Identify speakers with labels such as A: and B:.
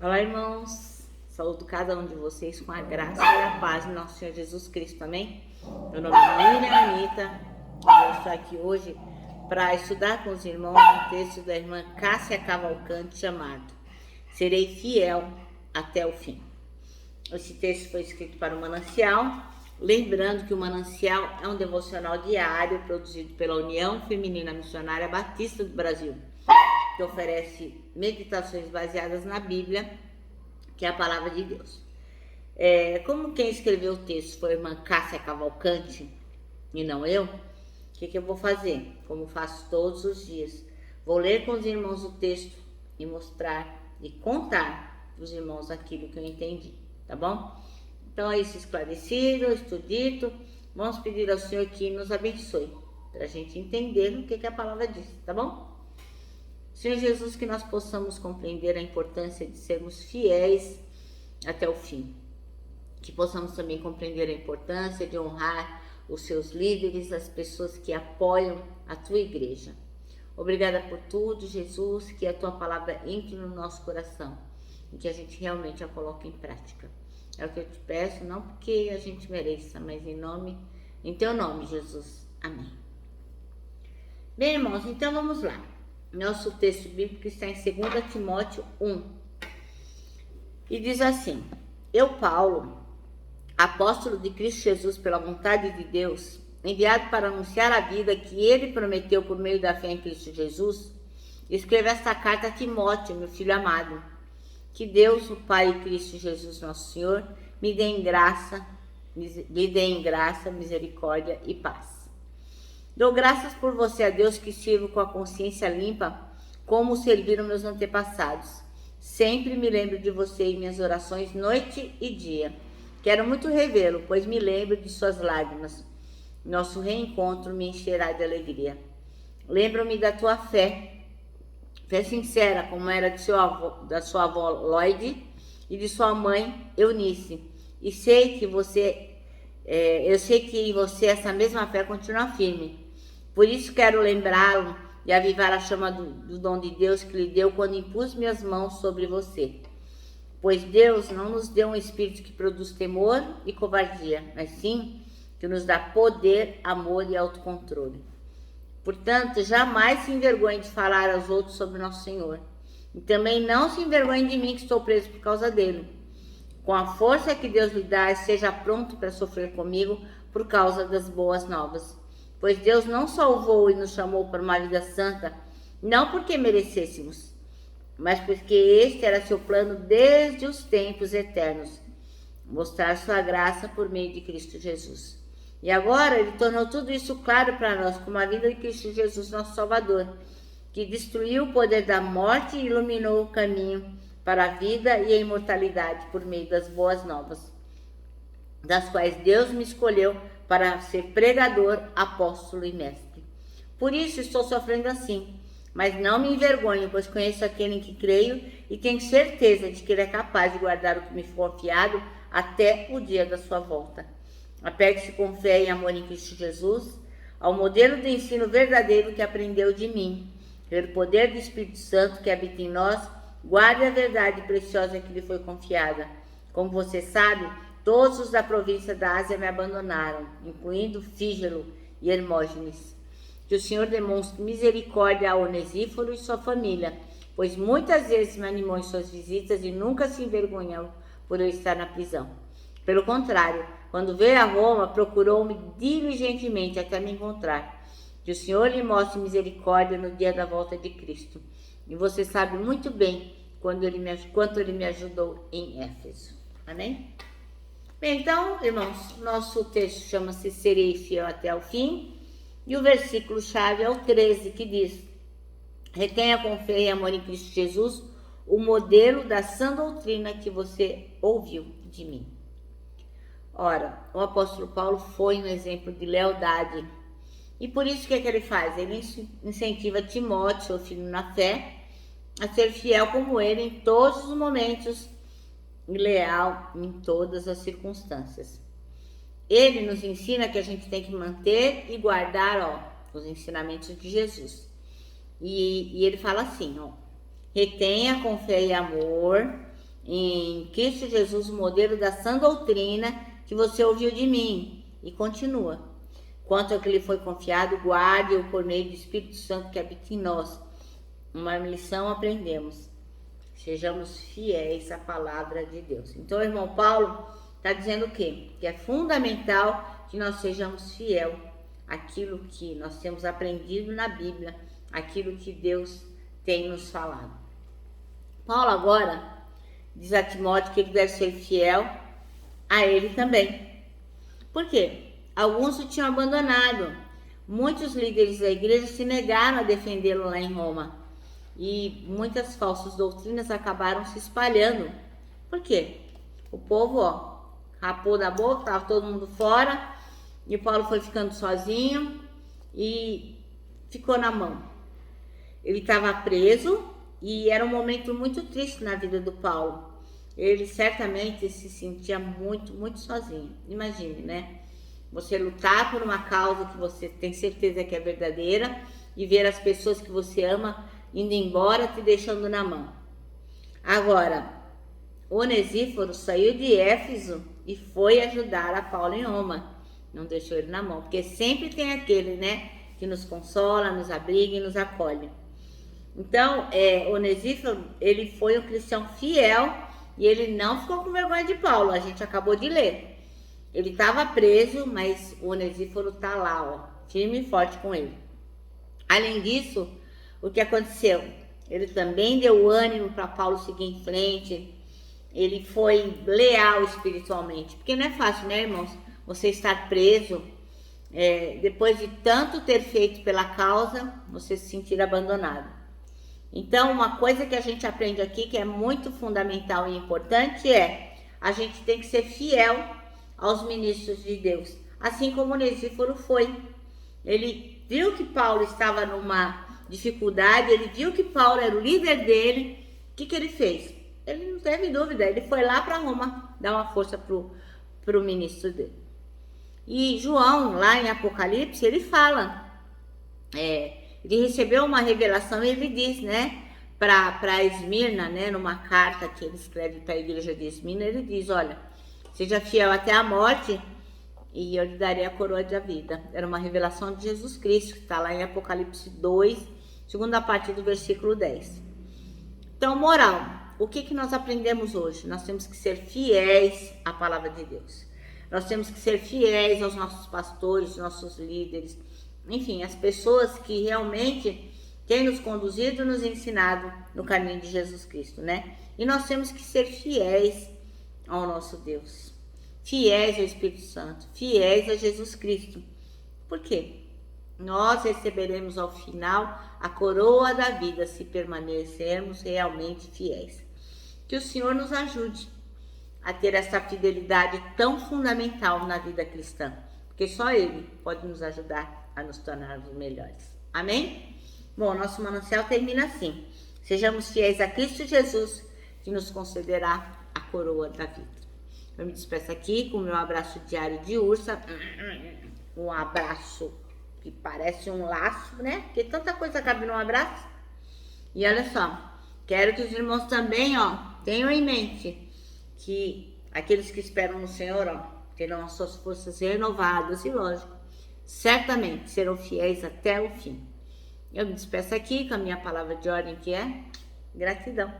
A: Olá, irmãos. Saúdo cada um de vocês com a graça e a paz do nosso Senhor Jesus Cristo, amém? Meu nome é Miriam Anitta e eu estou aqui hoje para estudar com os irmãos um texto da irmã Cássia Cavalcante chamado Serei Fiel até o Fim. Esse texto foi escrito para o Manancial, lembrando que o Manancial é um devocional diário produzido pela União Feminina Missionária Batista do Brasil, que oferece meditações baseadas na Bíblia, que é a palavra de Deus. Como quem escreveu o texto foi a irmã Cássia Cavalcante e não eu, o que eu vou fazer? Como faço todos os dias, vou ler com os irmãos o texto e mostrar e contar para os irmãos aquilo que eu entendi, tá bom? Então é isso esclarecido, estudito. Vamos pedir ao Senhor que nos abençoe, para a gente entender o que a palavra diz, tá bom? Senhor Jesus, que nós possamos compreender a importância de sermos fiéis até o fim. Que possamos também compreender a importância de honrar os seus líderes, as pessoas que apoiam a tua igreja. Obrigada por tudo, Jesus, que a tua palavra entre no nosso coração e que a gente realmente a coloque em prática. É o que eu te peço, não porque a gente mereça, mas em teu nome, Jesus. Amém. Bem, irmãos, então vamos lá. Nosso texto bíblico está em 2 Timóteo 1. E diz assim: Eu, Paulo, apóstolo de Cristo Jesus pela vontade de Deus, enviado para anunciar a vida que ele prometeu por meio da fé em Cristo Jesus, escrevo esta carta a Timóteo, meu filho amado. Que Deus, o Pai e Cristo Jesus, nosso Senhor, lhe dê em graça, misericórdia e paz. Dou graças por você a Deus que sirvo com a consciência limpa, como serviram meus antepassados. Sempre me lembro de você em minhas orações, noite e dia. Quero muito revê-lo, pois me lembro de suas lágrimas. Nosso reencontro me encherá de alegria. Lembro-me da tua fé sincera, como era da sua avó Lloyd e de sua mãe Eunice. E sei que eu sei que em você essa mesma fé continua firme. Por isso quero lembrá-lo e avivar a chama do dom de Deus que lhe deu quando impus minhas mãos sobre você. Pois Deus não nos deu um espírito que produz temor e covardia, mas sim que nos dá poder, amor e autocontrole. Portanto, jamais se envergonhe de falar aos outros sobre nosso Senhor. E também não se envergonhe de mim que estou preso por causa dele. Com a força que Deus lhe dá, esteja pronto para sofrer comigo por causa das boas novas. Pois Deus não salvou e nos chamou para uma vida santa, não porque merecêssemos, mas porque este era seu plano desde os tempos eternos, mostrar sua graça por meio de Cristo Jesus. E agora ele tornou tudo isso claro para nós com a vida de Cristo Jesus, nosso Salvador, que destruiu o poder da morte e iluminou o caminho para a vida e a imortalidade por meio das boas novas, das quais Deus me escolheu para ser pregador, apóstolo e mestre. Por isso estou sofrendo assim, mas não me envergonho, pois conheço aquele em que creio e tenho certeza de que ele é capaz de guardar o que me foi confiado até o dia da sua volta. Apegue-se com fé e amor em Cristo Jesus, ao modelo de ensino verdadeiro que aprendeu de mim. Pelo poder do Espírito Santo que habita em nós, guarde a verdade preciosa que lhe foi confiada. Como você sabe, todos os da província da Ásia me abandonaram, incluindo Fígelo e Hermógenes. Que o Senhor demonstre misericórdia a Onesíforo e sua família, pois muitas vezes me animou em suas visitas e nunca se envergonhou por eu estar na prisão. Pelo contrário, quando veio a Roma, procurou-me diligentemente até me encontrar. Que o Senhor lhe mostre misericórdia no dia da volta de Cristo. E você sabe muito bem quanto ele me ajudou em Éfeso. Amém? Bem, então, irmãos, nosso texto chama-se Serei Fiel até o Fim. E o versículo-chave é o 13, que diz: Retenha com fé e amor em Cristo Jesus o modelo da sã doutrina que você ouviu de mim. Ora, o apóstolo Paulo foi um exemplo de lealdade. E por isso, o que ele faz? Ele incentiva Timóteo, seu filho na fé, a ser fiel como ele em todos os momentos e leal em todas as circunstâncias. Ele nos ensina que a gente tem que manter e guardar os ensinamentos de Jesus. E ele fala assim, retenha com fé e amor em Cristo Jesus o modelo da sã doutrina que você ouviu de mim. E continua. Quanto ao que lhe foi confiado, guarde-o por meio do Espírito Santo que habita em nós. Uma lição aprendemos. Sejamos fiéis à palavra de Deus. Então, o irmão Paulo está dizendo o quê? Que é fundamental que nós sejamos fiel àquilo que nós temos aprendido na Bíblia, aquilo que Deus tem nos falado. Paulo agora diz a Timóteo que ele deve ser fiel a ele também. Por quê? Alguns o tinham abandonado. Muitos líderes da igreja se negaram a defendê-lo lá em Roma. E muitas falsas doutrinas acabaram se espalhando. Por quê? O povo, rapou da boca, estava todo mundo fora. E Paulo foi ficando sozinho e ficou na mão. Ele estava preso e era um momento muito triste na vida do Paulo. Ele certamente se sentia muito, muito sozinho. Imagine, né? Você lutar por uma causa que você tem certeza que é verdadeira e ver as pessoas que você ama indo embora, te deixando na mão. Agora, Onesíforo saiu de Éfeso e foi ajudar a Paulo em Roma. Não deixou ele na mão, porque sempre tem aquele, né, que nos consola, nos abriga e nos acolhe. Então, Onesíforo, ele foi um cristão fiel e ele não ficou com vergonha de Paulo, a gente acabou de ler. Ele estava preso, mas o Onesíforo está lá, firme e forte com ele. Além disso, o que aconteceu? Ele também deu ânimo para Paulo seguir em frente. Ele foi leal espiritualmente. Porque não é fácil, né, irmãos? Você estar preso, depois de tanto ter feito pela causa, você se sentir abandonado. Então, uma coisa que a gente aprende aqui, que é muito fundamental e importante, a gente tem que ser fiel aos ministros de Deus. Assim como Onesíforo foi. Ele viu que Paulo estava numa dificuldade, ele viu que Paulo era o líder dele. O que ele fez? Ele não teve dúvida, ele foi lá para Roma dar uma força pro ministro dele. E João, lá em Apocalipse, ele fala, ele recebeu uma revelação e ele diz, né, para Esmirna, né, numa carta que ele escreve para a igreja de Esmirna, ele diz, olha, seja fiel até a morte e eu lhe darei a coroa da vida. Era uma revelação de Jesus Cristo, que está lá em Apocalipse 2, segunda parte do versículo 10. Então, moral, o que nós aprendemos hoje? Nós temos que ser fiéis à palavra de Deus. Nós temos que ser fiéis aos nossos pastores, nossos líderes, enfim, as pessoas que realmente têm nos conduzido e nos ensinado no caminho de Jesus Cristo, né? E nós temos que ser fiéis ao nosso Deus, fiéis ao Espírito Santo, fiéis a Jesus Cristo. Por quê? Nós receberemos ao final a coroa da vida se permanecermos realmente fiéis. Que o Senhor nos ajude a ter essa fidelidade tão fundamental na vida cristã, porque só Ele pode nos ajudar a nos tornarmos melhores. Amém? Bom, nosso manancial termina assim. Sejamos fiéis a Cristo Jesus, que nos concederá a coroa da vida. Eu me despeço aqui com o meu abraço diário de ursa. Um abraço que parece um laço, né? Porque tanta coisa cabe num abraço. E olha só, quero que os irmãos também, tenham em mente que aqueles que esperam no Senhor, terão as suas forças renovadas e, lógico, certamente serão fiéis até o fim. Eu me despeço aqui com a minha palavra de ordem, que é gratidão.